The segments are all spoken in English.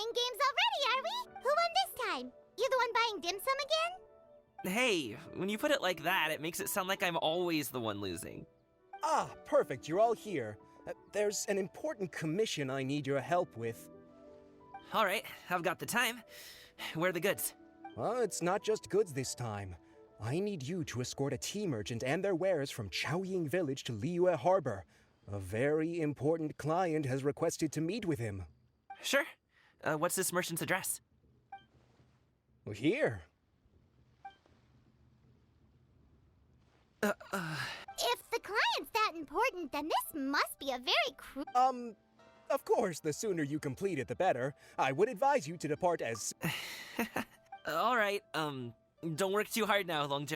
playing games already, are we? Who won this time? You the one buying dim sum again? Hey, when you put it like that, it makes it sound like I'm always the one losing. Ah, perfect, you're all here. There's an important commission I need your help with. Alright, I've got the time. Where are the goods? Well, it's not just goods this time. I need you to escort a tea merchant and their wares from Chaoying Village to Liyue Harbor. A very important client has requested to meet with him. Sure. What's this merchant's address? Well, here. If the client's that important, then this must be a very Of course, the sooner you complete it, the better. I would advise you to depart as... Alright, don't work too hard now, Longjo.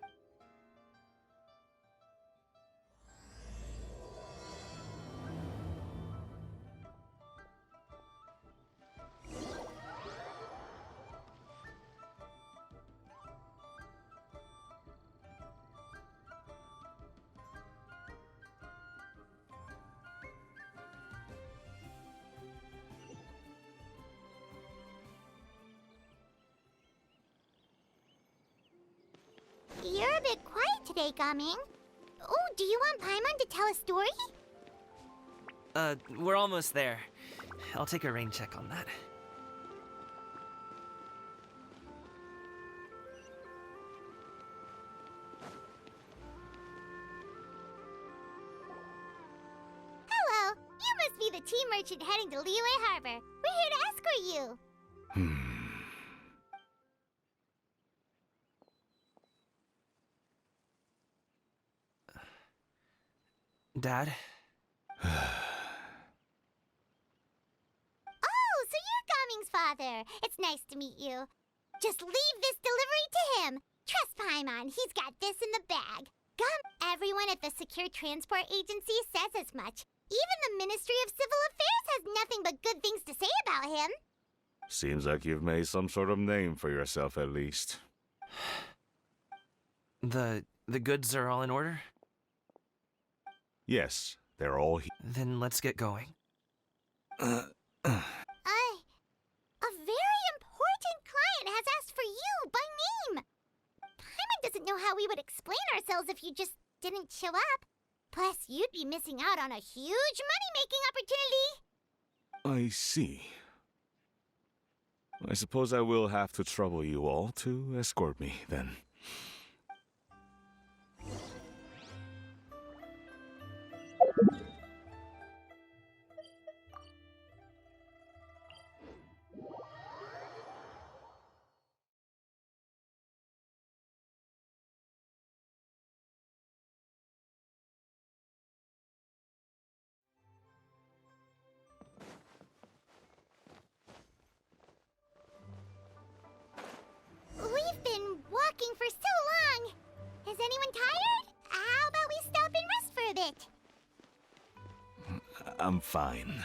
You're a bit quiet today, Gaming. Oh, do you want Paimon to tell a story? We're almost there. I'll take a rain check on that. Hello, you must be the tea merchant heading to Liyue Harbor. We're here to escort you. Dad? Oh, so you're Gaming's father. It's nice to meet you. Just leave this delivery to him. Trust Paimon, he's got this in the bag. Everyone at the Secure Transport Agency says as much. Even the Ministry of Civil Affairs has nothing but good things to say about him. Seems like you've made some sort of name for yourself at least. The goods are all in order? Yes, they're all here. Then let's get going. A very important client has asked for you by name. Paimon doesn't know how we would explain ourselves if you just didn't show up. Plus, you'd be missing out on a huge money-making opportunity. I see. I suppose I will have to trouble you all to escort me, then. We've been walking for so long. Is anyone tired? How about we stop and rest for a bit? I'm fine.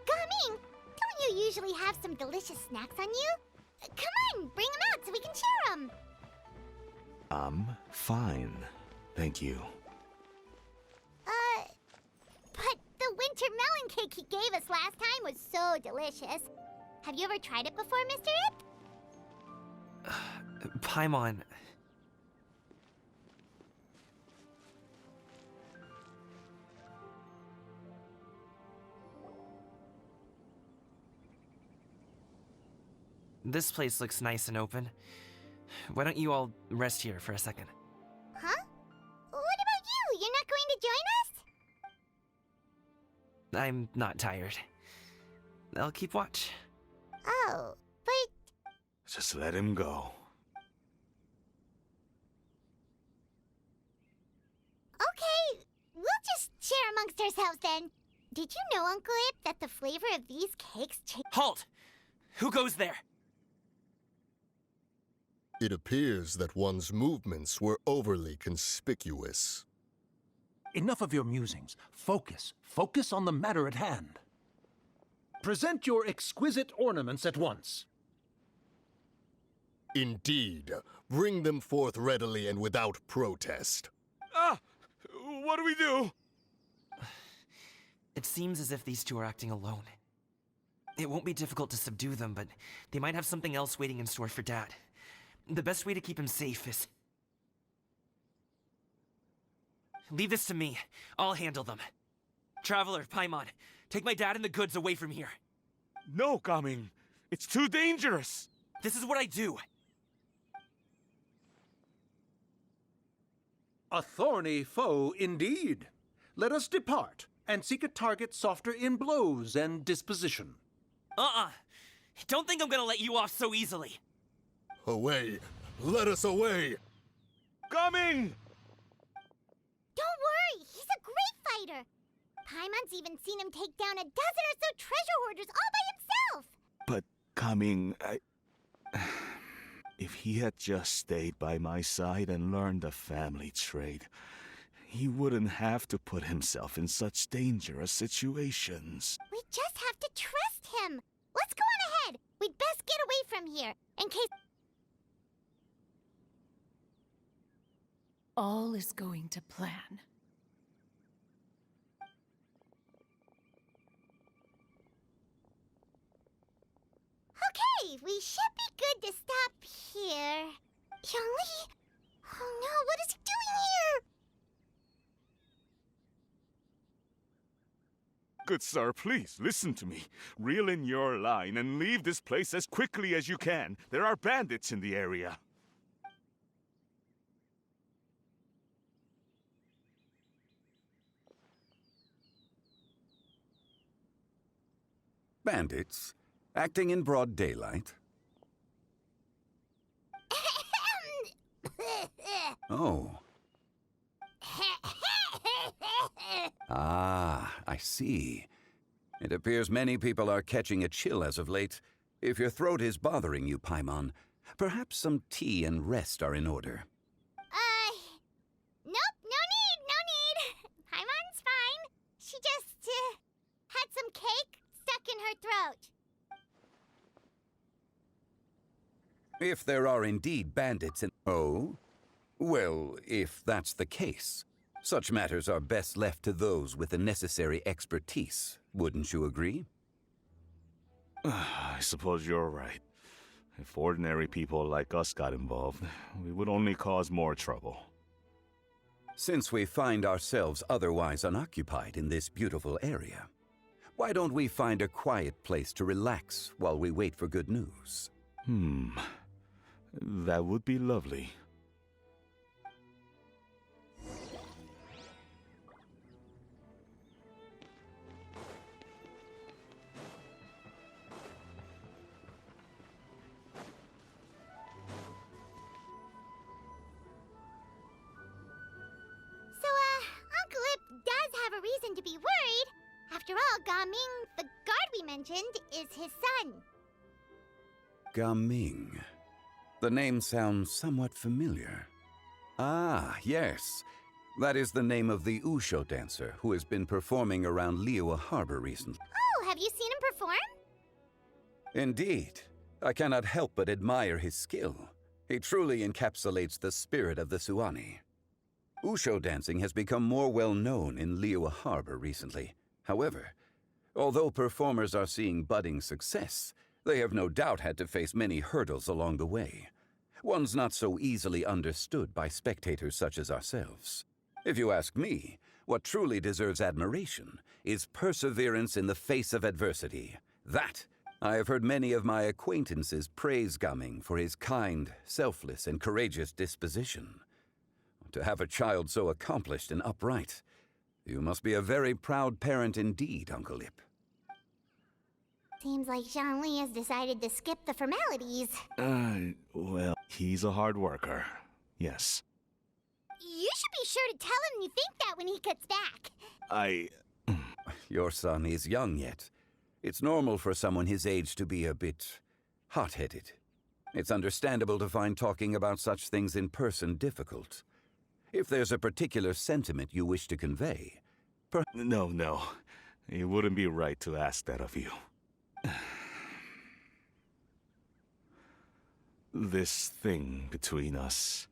Gaming, don't you usually have some delicious snacks on you? Come on, bring them out so we can share them. I'm fine. Thank you. But the winter melon cake he gave us last time was so delicious. Have you ever tried it before, Mr. Ip? Paimon. This place looks nice and open. Why don't you all rest here for a second? Huh? What about you? You're not going to join us? I'm not tired. I'll keep watch. Oh, but... Just let him go. Okay, we'll just share amongst ourselves then. Did you know, Uncle Ip, that the flavor of these cakes Halt! Who goes there? It appears that one's movements were overly conspicuous. Enough of your musings. Focus. Focus on the matter at hand. Present your exquisite ornaments at once. Indeed. Bring them forth readily and without protest. Ah! What do we do? It seems as if these two are acting alone. It won't be difficult to subdue them, but they might have something else waiting in store for Dad. The best way to keep him safe is... Leave this to me. I'll handle them. Traveler, Paimon, take my dad and the goods away from here. No, Gaming. It's too dangerous. This is what I do. A thorny foe indeed. Let us depart and seek a target softer in blows and disposition. Don't think I'm gonna let you off so easily. Away! Let us away! Gaming! Don't worry, he's a great fighter. Paimon's even seen him take down a dozen or so treasure hoarders all by himself. But, Gaming, if he had just stayed by my side and learned the family trade, he wouldn't have to put himself in such dangerous situations. We just have to trust him. Let's go on ahead. We'd best get away from here, in case... All is going to plan. Okay, we should be good to stop here. Yangli? Oh no, what is he doing here? Good sir, please, listen to me. Reel in your line and leave this place as quickly as you can. There are bandits in the area. Bandits? Acting in broad daylight? Oh. Ah, I see. It appears many people are catching a chill as of late. If your throat is bothering you, Paimon, perhaps some tea and rest are in order. Nope, no need. Paimon's fine. She just, had some cake stuck in her throat. If there are indeed bandits in... Oh? Well, if that's the case, such matters are best left to those with the necessary expertise. Wouldn't you agree? I suppose you're right. If ordinary people like us got involved, we would only cause more trouble. Since we find ourselves otherwise unoccupied in this beautiful area, why don't we find a quiet place to relax while we wait for good news? That would be lovely. Uncle Ip does have a reason to be worried. After all, Gaming, the guard we mentioned, is his son. Gaming. The name sounds somewhat familiar. Ah, yes. That is the name of the Usho dancer who has been performing around Liyue Harbor recently. Oh, have you seen him perform? Indeed. I cannot help but admire his skill. He truly encapsulates the spirit of the Suani. Usho dancing has become more well known in Liyue Harbor recently. However, although performers are seeing budding success, they have no doubt had to face many hurdles along the way. Ones not so easily understood by spectators such as ourselves. If you ask me, what truly deserves admiration is perseverance in the face of adversity. That, I have heard many of my acquaintances praise Gaming for his kind, selfless, and courageous disposition. To have a child so accomplished and upright, you must be a very proud parent indeed, Uncle Ip. Seems like Zhongli has decided to skip the formalities. Well, he's a hard worker. Yes. You should be sure to tell him you think that when he gets back. Your son is young yet. It's normal for someone his age to be a bit hot-headed. It's understandable to find talking about such things in person difficult. If there's a particular sentiment you wish to convey, No. It wouldn't be right to ask that of you. This thing between us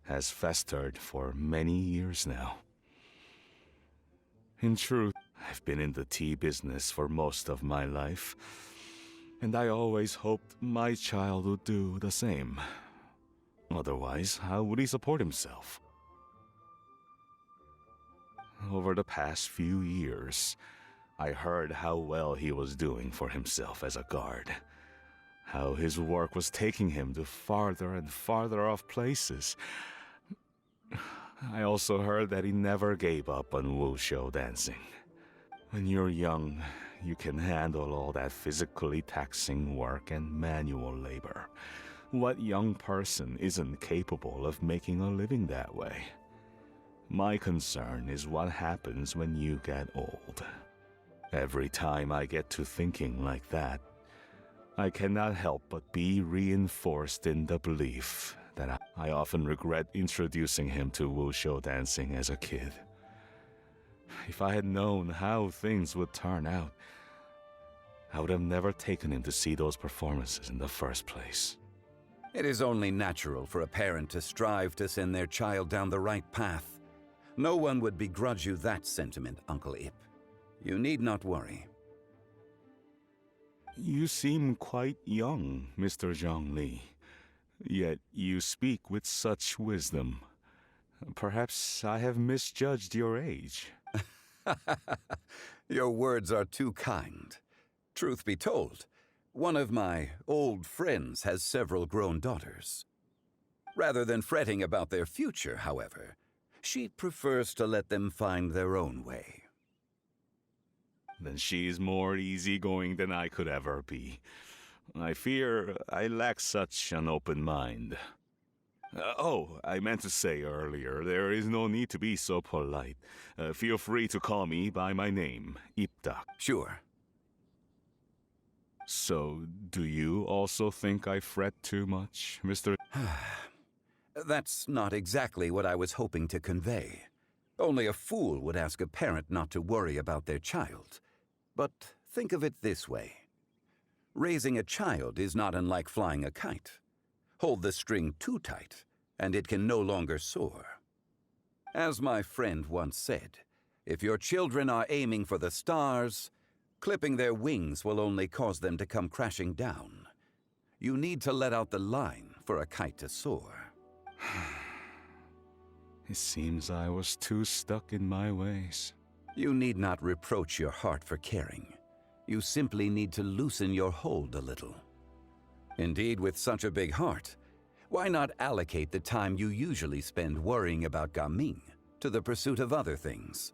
has festered for many years now. In truth, I've been in the tea business for most of my life, And I always hoped my child would do the same. Otherwise, how would he support himself? Over the past few years, I heard how well he was doing for himself as a guard. How his work was taking him to farther and farther off places. I also heard that he never gave up on wushou dancing. When you're young, you can handle all that physically taxing work and manual labor. What young person isn't capable of making a living that way? My concern is what happens when you get old. Every time I get to thinking like that, I cannot help but be reinforced in the belief that I often regret introducing him to wushou dancing as a kid. If I had known how things would turn out, I would have never taken him to see those performances in the first place. It is only natural for a parent to strive to send their child down the right path. No one would begrudge you that sentiment, Uncle Ip. You need not worry. You seem quite young, Mr. Zhongli. Yet you speak with such wisdom. Perhaps I have misjudged your age. Your words are too kind. Truth be told, one of my old friends has several grown daughters. Rather than fretting about their future, however, she prefers to let them find their own way. Then she's more easygoing than I could ever be. I fear I lack such an open mind. I meant to say earlier, there is no need to be so polite. Feel free to call me by my name, Ipdak. Sure. So, do you also think I fret too much, Mr. That's not exactly what I was hoping to convey. Only a fool would ask a parent not to worry about their child. But think of it this way. Raising a child is not unlike flying a kite. Hold the string too tight, and it can no longer soar. As my friend once said, if your children are aiming for the stars, clipping their wings will only cause them to come crashing down. You need to let out the line for a kite to soar. It seems I was too stuck in my ways. You need not reproach your heart for caring. You simply need to loosen your hold a little. Indeed, with such a big heart, why not allocate the time you usually spend worrying about Gaming to the pursuit of other things,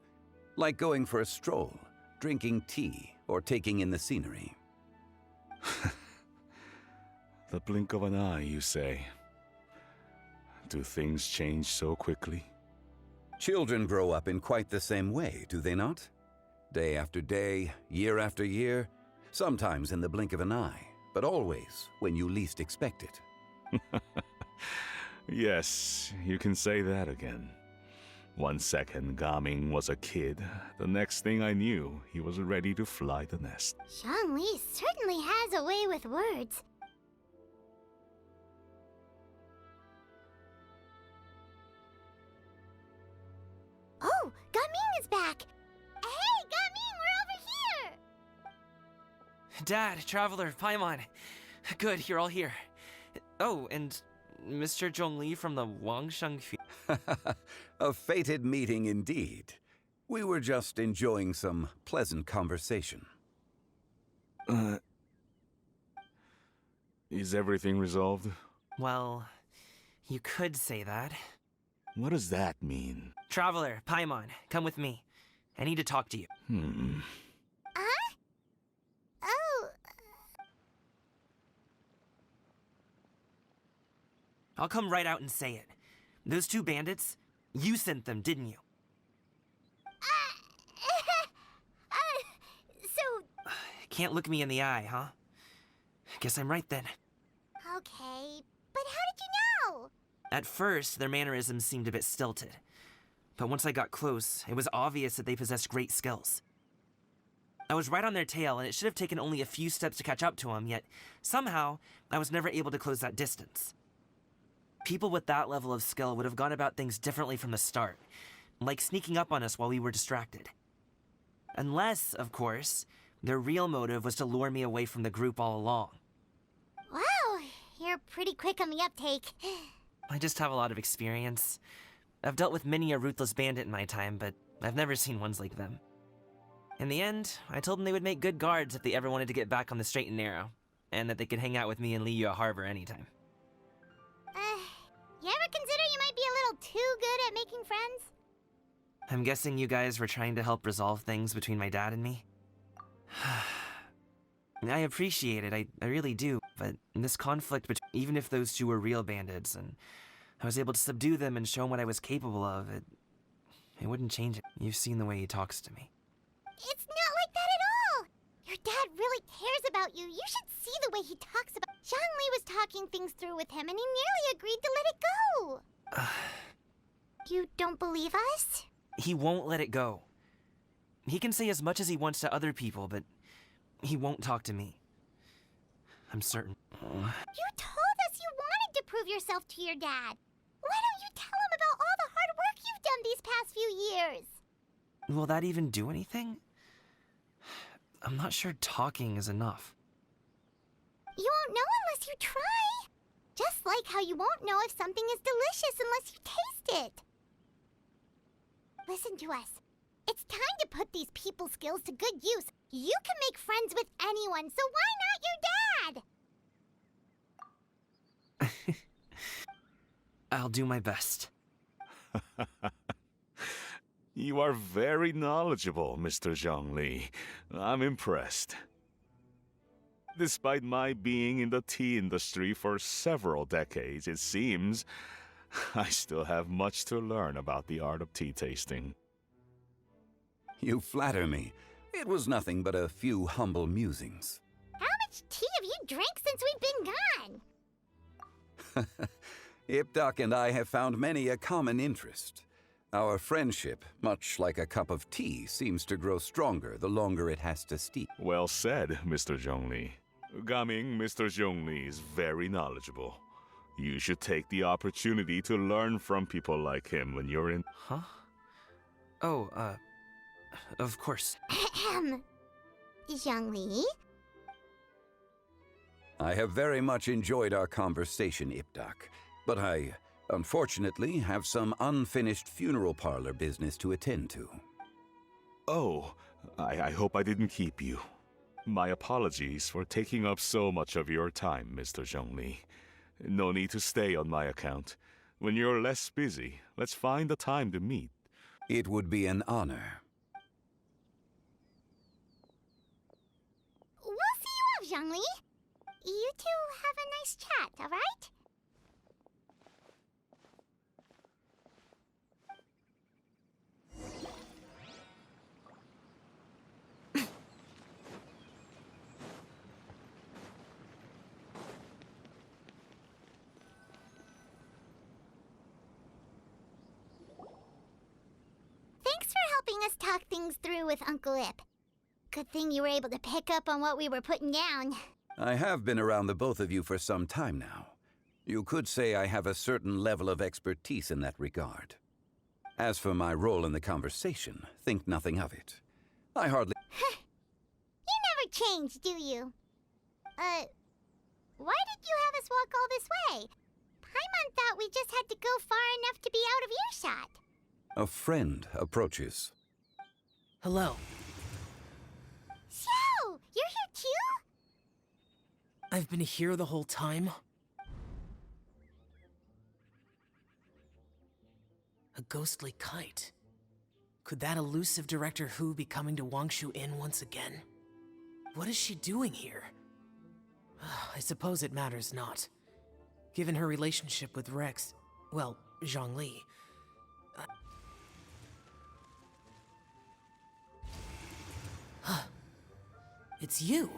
like going for a stroll, drinking tea, or taking in the scenery? The blink of an eye, you say. Do things change so quickly? Children grow up in quite the same way, do they not? Day after day, year after year, sometimes in the blink of an eye, but always when you least expect it. Yes, you can say that again. 1 second Gaming was a kid, the next thing I knew, he was ready to fly the nest. Zhongli certainly has a way with words. Oh, Gaming is back! Hey, Gaming, we're over here! Dad, Traveler, Paimon. Good, you're all here. Oh, and Mr. Zhongli from the Wangsheng Field. A fated meeting indeed. We were just enjoying some pleasant conversation. Is everything resolved? Well, you could say that. What does that mean? Traveler, Paimon, come with me. I need to talk to you. Huh? Oh. I'll come right out and say it. Those two bandits, you sent them, didn't you? So... Can't look me in the eye, huh? Guess I'm right then. Okay, but how did you know? At first, their mannerisms seemed a bit stilted. But once I got close, it was obvious that they possessed great skills. I was right on their tail, and it should have taken only a few steps to catch up to them, yet somehow, I was never able to close that distance. People with that level of skill would have gone about things differently from the start, like sneaking up on us while we were distracted. Unless, of course, Their real motive was to lure me away from the group all along. Wow, you're pretty quick on the uptake. I just have a lot of experience. I've dealt with many a ruthless bandit in my time, but I've never seen ones like them. In the end, I told them they would make good guards if they ever wanted to get back on the straight and narrow, and that they could hang out with me in Liyue Harbor anytime. You ever consider you might be a little too good at making friends? I'm guessing you guys were trying to help resolve things between my dad and me? I appreciate it, I really do, but this conflict even if those two were real bandits, and I was able to subdue them and show him what I was capable of, it wouldn't change it. You've seen the way he talks to me. It's not like that at all! Your dad really cares about you. You should see the way he talks about... Zhongli was talking things through with him, and he nearly agreed to let it go! You don't believe us? He won't let it go. He can say as much as he wants to other people, but he won't talk to me. I'm certain. You told us you wanted to prove yourself to your dad. Why don't you tell him about all the hard work you've done these past few years? Will that even do anything? I'm not sure talking is enough. You won't know unless you try. Just like how you won't know if something is delicious unless you taste it. Listen to us. It's time to put these people skills to good use. You can make friends with anyone, so why not your dad? I'll do my best. You are very knowledgeable, Mr. Zhongli. I'm impressed. Despite my being in the tea industry for several decades, it seems I still have much to learn about the art of tea tasting. You flatter me. It was nothing but a few humble musings. How much tea have you drank since we've been gone? Ipdak and I have found many a common interest. Our friendship, much like a cup of tea, seems to grow stronger the longer it has to steep. Well said, Mr. Zhongli. Gaming, Mr. Zhongli is very knowledgeable. You should take the opportunity to learn from people like him when you're in... Huh? Oh, of course. Zhongli? I have very much enjoyed our conversation, Ipdak, but I, unfortunately, have some unfinished funeral parlor business to attend to. Oh, I hope I didn't keep you. My apologies for taking up so much of your time, Mr. Zhongli. No need to stay on my account. When you're less busy, let's find a time to meet. It would be an honor. We'll see you off, Zhongli. You two have a nice chat, all right? Thanks for helping us talk things through with Uncle Ip. Good thing you were able to pick up on what we were putting down. I have been around the both of you for some time now. You could say I have a certain level of expertise in that regard. As for my role in the conversation, think nothing of it. I hardly... You never change, do you? Why did you have us walk all this way? Paimon thought we just had to go far enough to be out of earshot. A friend approaches. Hello. So, you're here too? I've been here the whole time? A ghostly kite. Could that elusive Director Hu be coming to Wangshu Inn once again? What is she doing here? I suppose it matters not. Given her relationship with Rex, well, Zhongli. It's you.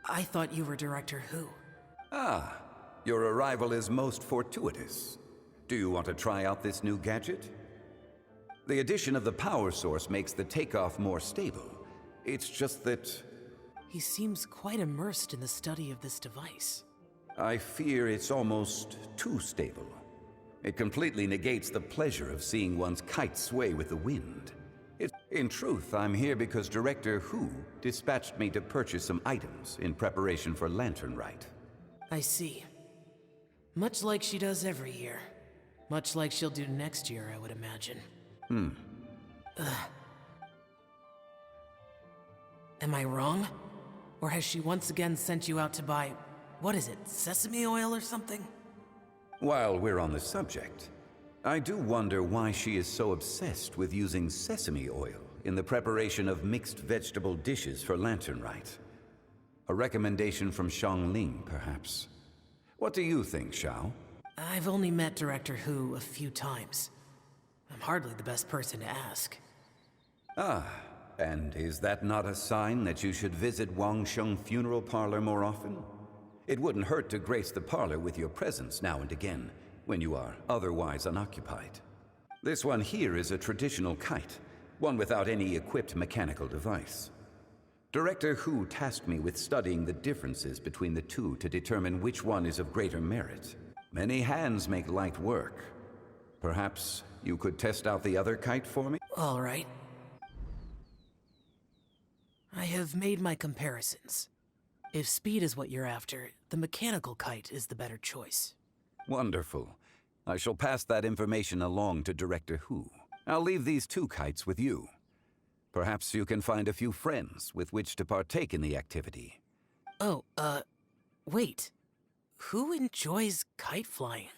I thought you were Director Hu. Ah, your arrival is most fortuitous. Do you want to try out this new gadget? The addition of the power source makes the takeoff more stable. It's just that... He seems quite immersed in the study of this device. I fear it's almost too stable. It completely negates the pleasure of seeing one's kite sway with the wind. In truth, I'm here because Director Hu dispatched me to purchase some items in preparation for Lantern Rite. I see. Much like she does every year. Much like she'll do next year, I would imagine. Am I wrong? Or has she once again sent you out to buy, what is it, sesame oil or something? While we're on the subject, I do wonder why she is so obsessed with using sesame oil in the preparation of mixed vegetable dishes for Lantern Rite. A recommendation from Xiangling, perhaps. What do you think, Xiao? I've only met Director Hu a few times. I'm hardly the best person to ask. Ah, and is that not a sign that you should visit Wangsheng Funeral Parlor more often? It wouldn't hurt to grace the parlor with your presence now and again, when you are otherwise unoccupied. This one here is a traditional kite, one without any equipped mechanical device. Director Hu tasked me with studying the differences between the two to determine which one is of greater merit. Many hands make light work. Perhaps you could test out the other kite for me? All right. I have made my comparisons. If speed is what you're after, the mechanical kite is the better choice. Wonderful. I shall pass that information along to Director Hu. I'll leave these two kites with you. Perhaps you can find a few friends with which to partake in the activity. Oh, wait. Who enjoys kite flying?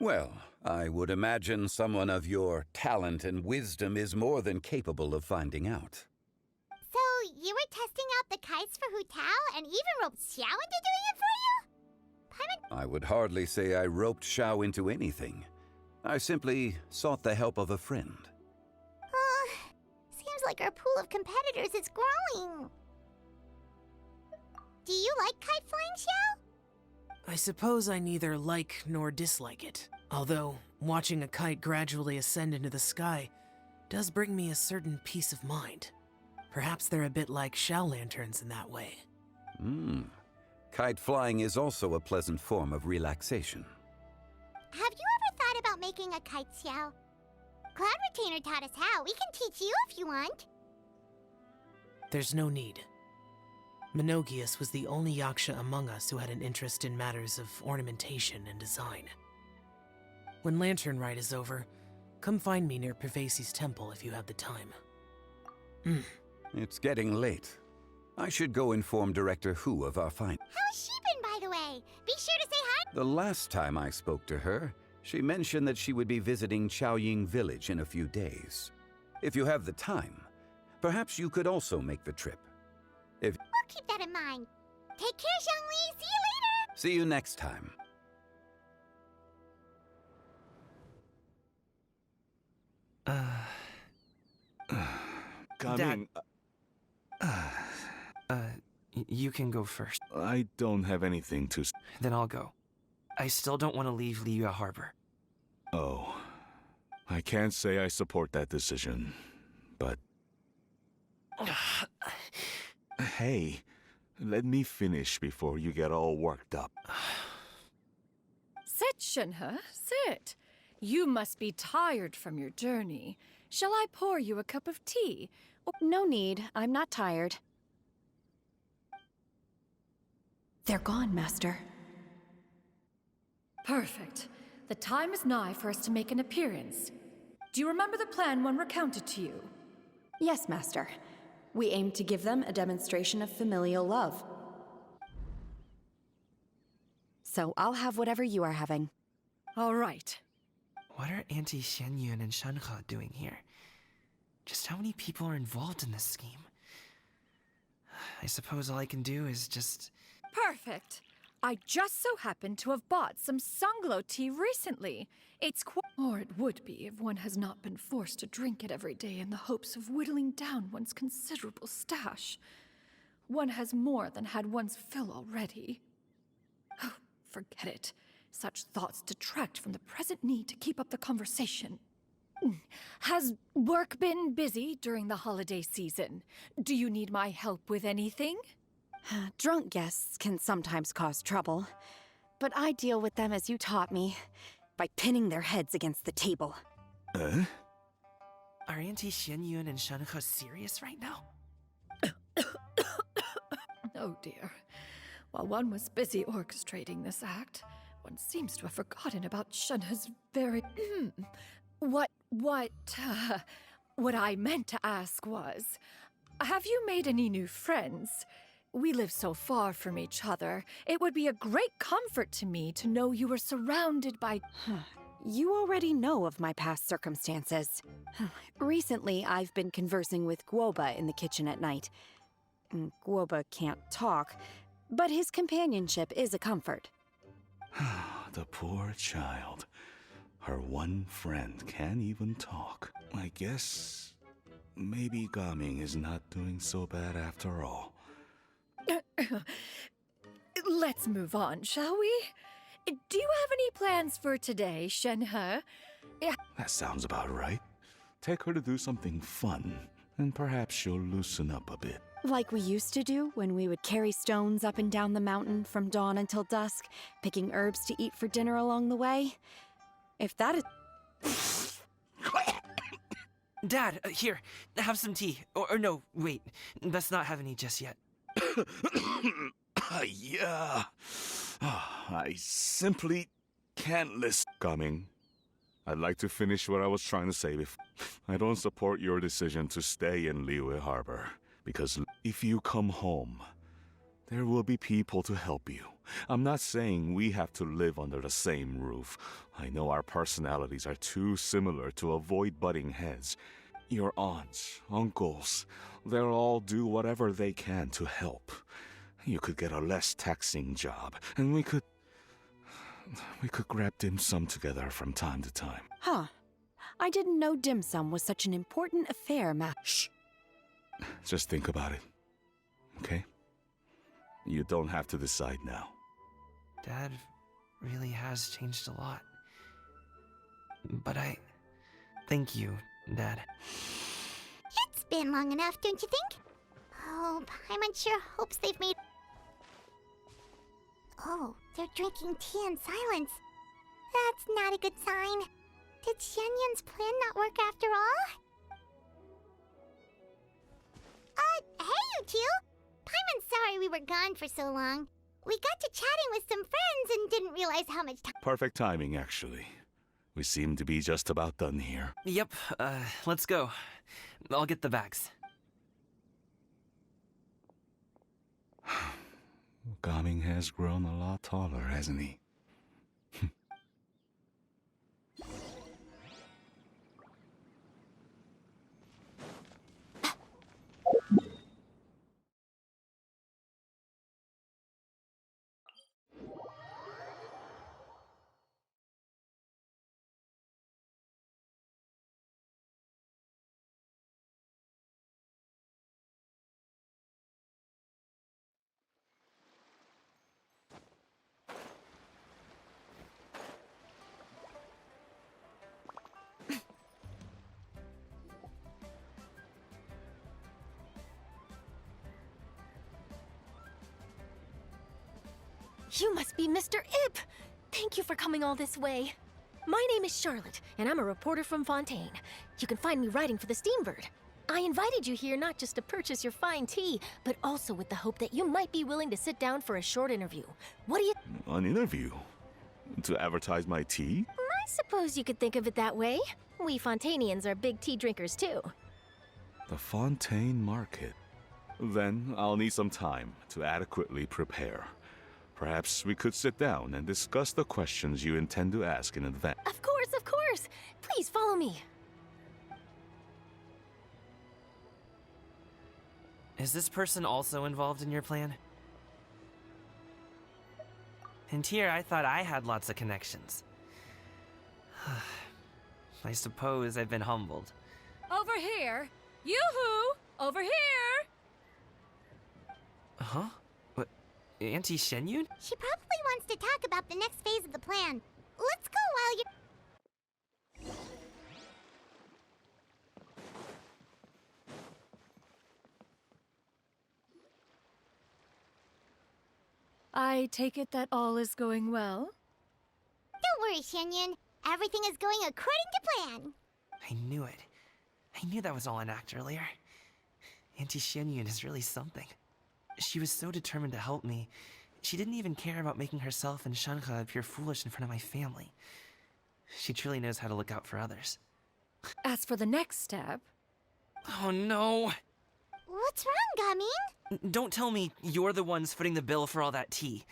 Well, I would imagine someone of your talent and wisdom is more than capable of finding out. So, you were testing out the kites for Hu Tao and even roped Xiao into doing it for you? I would hardly say I roped Xiao into anything. I simply sought the help of a friend. Seems like our pool of competitors is growing. Do you like kite flying, Xiao? I suppose I neither like nor dislike it. Although, watching a kite gradually ascend into the sky does bring me a certain peace of mind. Perhaps they're a bit like Xiao lanterns in that way. Kite flying is also a pleasant form of relaxation. Have you ever thought about making a kite, Xiao? Cloud Retainer taught us how. We can teach you if you want. There's no need. Menogius was the only Yaksha among us who had an interest in matters of ornamentation and design. When Lantern Rite is over, come find me near Pervasi's temple if you have the time. It's getting late. I should go inform Director Hu of our find. How's she been, by the way? Be sure to say hi. The last time I spoke to her, she mentioned that she would be visiting Chaoying Village in a few days. If you have the time, perhaps you could also make the trip. We'll keep that in mind. Take care, Xiangli. See you later. See you next time. Coming. You can go first. I don't have anything to. Then I'll go. I still don't want to leave Liyue Harbor. Oh. I can't say I support that decision, but. Hey, let me finish before you get all worked up. Sit, Shenhe, sit. You must be tired from your journey. Shall I pour you a cup of tea? No need. I'm not tired. They're gone, Master. Perfect. The time is nigh for us to make an appearance. Do you remember the plan one recounted to you? Yes, Master. We aim to give them a demonstration of familial love. So I'll have whatever you are having. All right. What are Auntie Xianyun and Shenhe doing here? Just how many people are involved in this scheme? I suppose all I can do is just... Perfect. I just so happen to have bought some Sunglow tea recently. It's or it would be if one has not been forced to drink it every day in the hopes of whittling down one's considerable stash. One has more than had one's fill already. Oh, forget it. Such thoughts detract from the present need to keep up the conversation. Has work been busy during the holiday season? Do you need my help with anything? Drunk guests can sometimes cause trouble, but I deal with them as you taught me, by pinning their heads against the table. Are Auntie Xianyun and Shenhe serious right now? Oh dear. While one was busy orchestrating this act, one seems to have forgotten about Shenhe's very... What I meant to ask was, have you made any new friends? We live so far from each other. It would be a great comfort to me to know you were surrounded by... You already know of my past circumstances. Recently, I've been conversing with Guoba in the kitchen at night. Guoba can't talk, but his companionship is a comfort. The poor child. Her one friend can't even talk. I guess maybe Gaming is not doing so bad after all. Let's move on, shall we? Do you have any plans for today, Shenhe? That sounds about right. Take her to do something fun, and perhaps she'll loosen up a bit. Like we used to do when we would carry stones up and down the mountain from dawn until dusk, picking herbs to eat for dinner along the way. If that is... Dad, here, have some tea. Or no, wait, let's not have any just yet. Yeah. I simply can't listen. Coming. I'd like to finish what I was trying to say before. I don't support your decision to stay in Liyue Harbor, because if you come home, there will be people to help you. I'm not saying we have to live under the same roof. I know our personalities are too similar to avoid butting heads. Your aunts, uncles, they'll all do whatever they can to help. You could get a less taxing job, and we could grab dim sum together from time to time. Huh. I didn't know dim sum was such an important affair, Shh. Just think about it, okay? You don't have to decide now. Dad really has changed a lot. But thank you, Dad. It's been long enough, don't you think? Oh, Paimon sure hopes they've made... Oh, they're drinking tea in silence. That's not a good sign. Did Xianyun's plan not work after all? Hey, you two! Paimon's sorry we were gone for so long. We got to chatting with some friends and didn't realize how much time... Perfect timing, actually. We seem to be just about done here. Yep, let's go. I'll get the bags. Gaming has grown a lot taller, hasn't he? You must be Mr. Ip! Thank you for coming all this way. My name is Charlotte, and I'm a reporter from Fontaine. You can find me writing for the Steambird. I invited you here not just to purchase your fine tea, but also with the hope that you might be willing to sit down for a short interview. What do you... An interview? To advertise my tea? I suppose you could think of it that way. We Fontainians are big tea drinkers, too. The Fontaine Market. Then I'll need some time to adequately prepare. Perhaps we could sit down and discuss the questions you intend to ask in advance. Of course, of course! Please follow me. Is this person also involved in your plan? And here I thought I had lots of connections. I suppose I've been humbled. Over here! Yoo-hoo! Over here! Huh? What? Auntie Xianyun? She probably wants to talk about the next phase of the plan. Let's go while you... I take it that all is going well? Don't worry, Xianyun. Everything is going according to plan. I knew it. I knew that was all an act earlier. Auntie Xianyun is really something. She was so determined to help me. She didn't even care about making herself and Shanhe appear foolish in front of my family. She truly knows how to look out for others. As for the next step... Oh no! What's wrong, Gaming? Don't tell me you're the ones footing the bill for all that tea.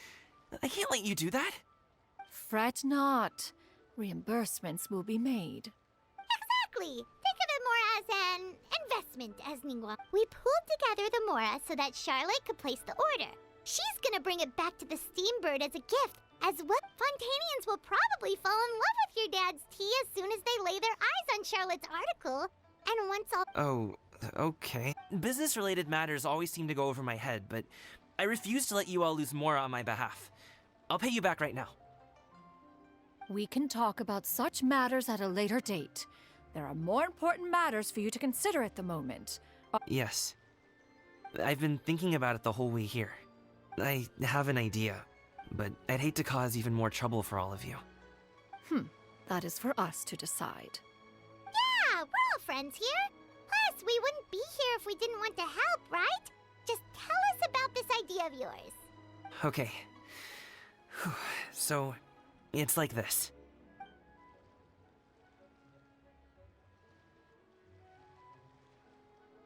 I can't let you do that. Fret not. Reimbursements will be made. Exactly. Think of it more as an investment, as Ningguang. We pooled together the Mora so that Charlotte could place the order. She's gonna bring it back to the Steambird as a gift. As well, Fontanians will probably fall in love with your dad's tea as soon as they lay their eyes on Charlotte's article. And once all... Oh, okay. Business-related matters always seem to go over my head, but I refuse to let you all lose more on my behalf. I'll pay you back right now. We can talk about such matters at a later date. There are more important matters for you to consider at the moment. Yes. I've been thinking about it the whole way here. I have an idea, but I'd hate to cause even more trouble for all of you. That is for us to decide. Yeah, we're all friends here. Plus, we wouldn't be here if we didn't want to help, right? Just tell us about this idea of yours. Okay. So, it's like this.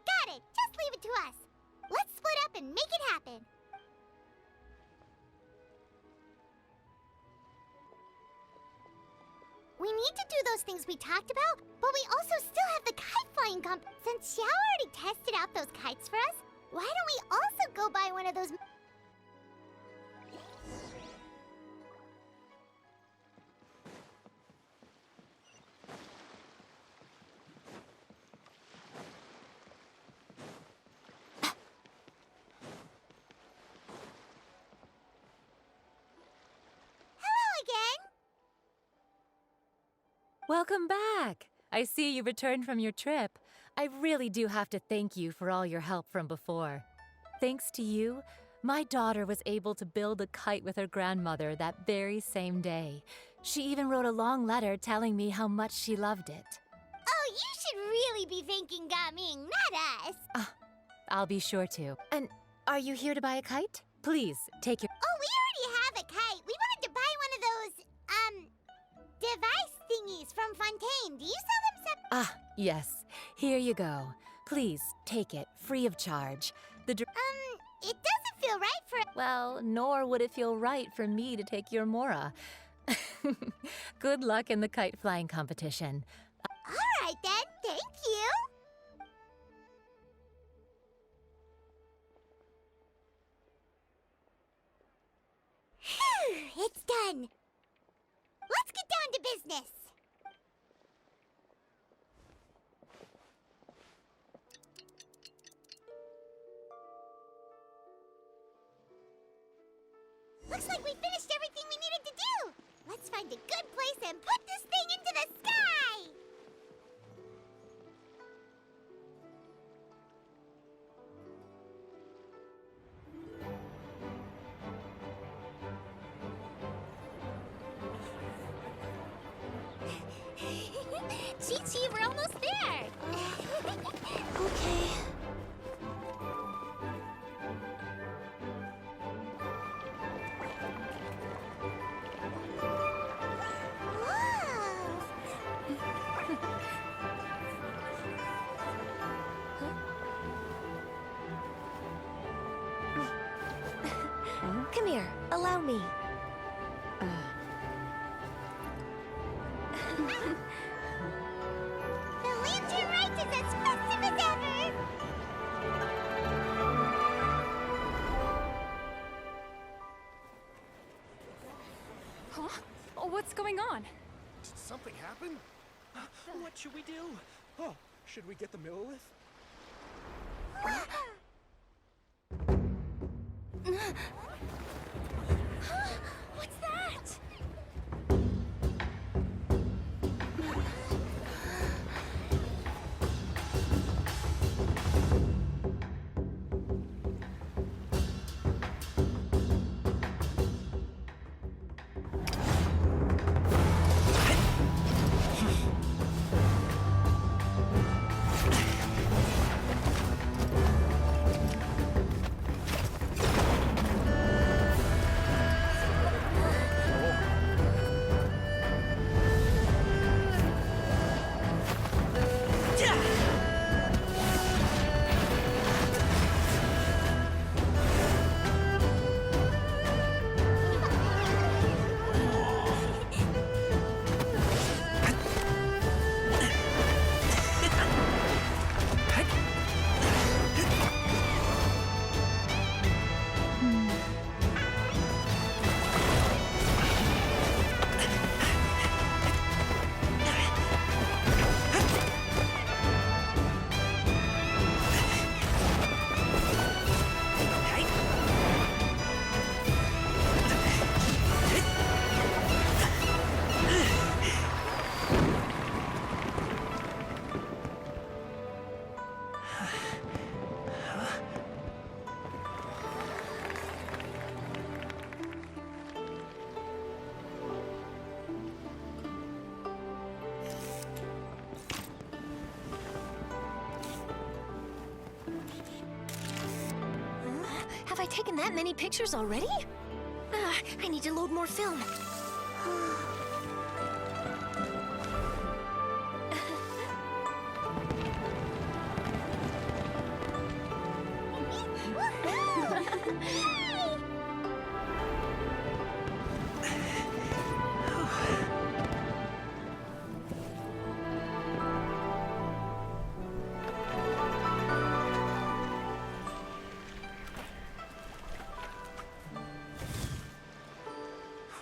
Got it. Just leave it to us. Let's split up and make it happen. We need to do those things we talked about, but we also still have the kite flying comp. Since Xiao already tested out those kites for us, why don't we also go buy one of those? Hello again. Welcome back! I see you returned from your trip. I really do have to thank you for all your help from before. Thanks to you, my daughter was able to build a kite with her grandmother that very same day. She even wrote a long letter telling me how much she loved it. Oh, you should really be thanking Gaming, not us. I'll be sure to. And are you here to buy a kite? Please, take your... Oh, we already have a kite. We wanted to buy one of those, device thingies from Fontaine. Do you sell them Ah, yes. Here you go. Please, take it, free of charge. it doesn't feel right for... Well, nor would it feel right for me to take your Mora. Good luck in the kite flying competition. All right, then. Thank you. Phew, it's done. Let's get down to business. Looks like we finished everything we needed to do. Let's find a good place and put this thing into the sky. Chi-Chi, we're almost there. Okay. Come here, allow me. The Lantern Rite is as festive as ever! Huh? Oh, what's going on? Did something happen? What should we do? Oh, should we get the Millilith? What's that? I taken that many pictures already? I need to load more film.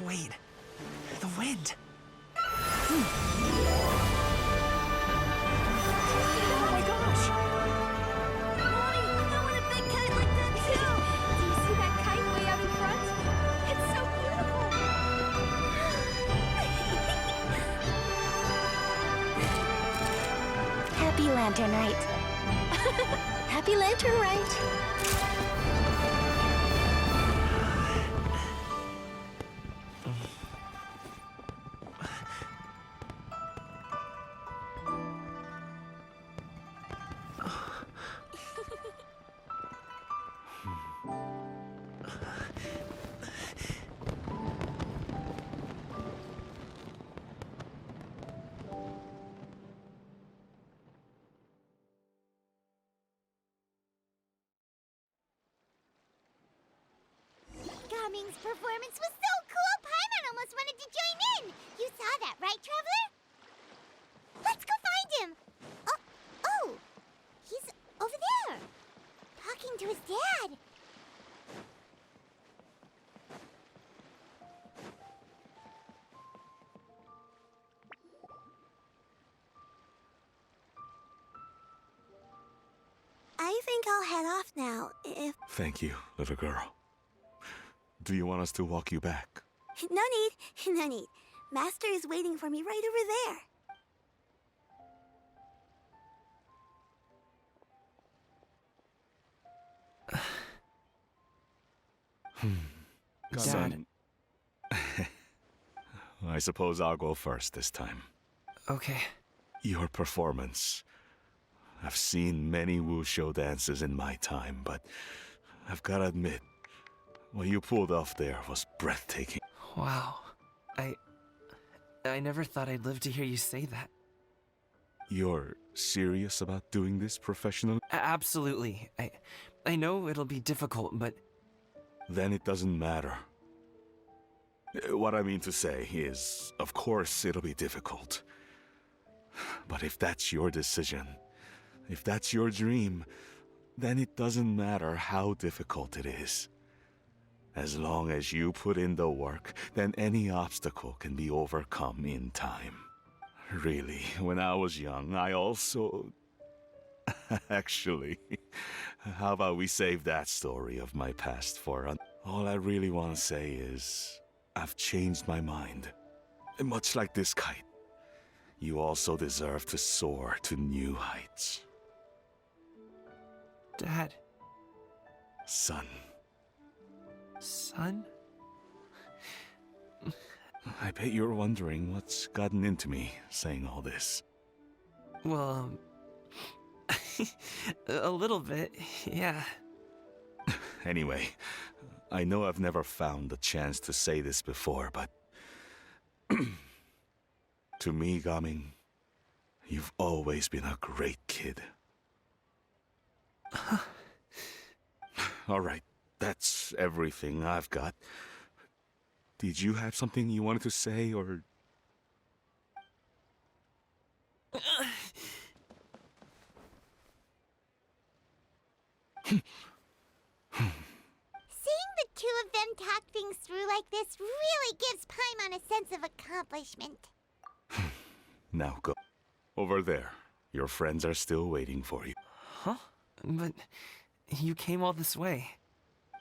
Wait, the wind. Oh my gosh! Mommy, I want a big kite like that too! Do you see that kite way out in front? It's so beautiful! Happy Lantern Rite. Happy Lantern Rite. Gaming's performance was so cool, Paimon almost wanted to join in! You saw that, right, Traveler? Let's go find him! Oh! He's over there! Talking to his dad! I think I'll head off now, if... Thank you, little girl. Do you want us to walk you back? No need, no need. Master is waiting for me right over there. Dad. I suppose I'll go first this time. Okay. Your performance. I've seen many wushou dances in my time, but I've gotta admit, what you pulled off there was breathtaking. Wow. I never thought I'd live to hear you say that. You're serious about doing this professionally? Absolutely. I know it'll be difficult, but... Then it doesn't matter. What I mean to say is, of course it'll be difficult. But if that's your decision, if that's your dream, then it doesn't matter how difficult it is. As long as you put in the work, then any obstacle can be overcome in time. Really, when I was young, I also... Actually, how about we save that story of my past for... All I really want to say is, I've changed my mind. And much like this kite, you also deserve to soar to new heights. Dad. Son. Son? I bet you're wondering what's gotten into me saying all this. Well, a little bit, yeah. Anyway, I know I've never found the chance to say this before, but... to me, Gaming, you've always been a great kid. Alright, that's everything I've got. Did you have something you wanted to say, or... Seeing the two of them talk things through like this really gives Paimon a sense of accomplishment. Now go. Over there. Your friends are still waiting for you. Huh? But you came all this way.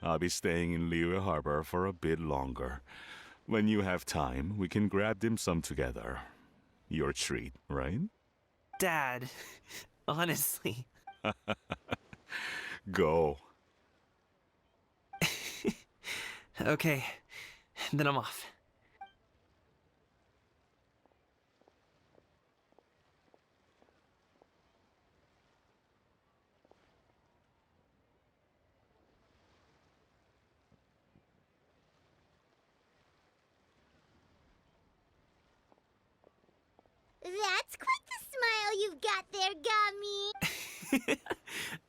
I'll be staying in Liyue Harbor for a bit longer. When you have time, we can grab dim sum together. Your treat, right? Dad, honestly. Go. Okay, then I'm off. That's quite the smile you've got there, Gummy.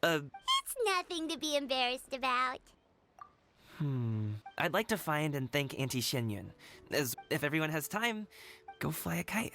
It's nothing to be embarrassed about. I'd like to find and thank Auntie Xinyun. As if everyone has time, go fly a kite.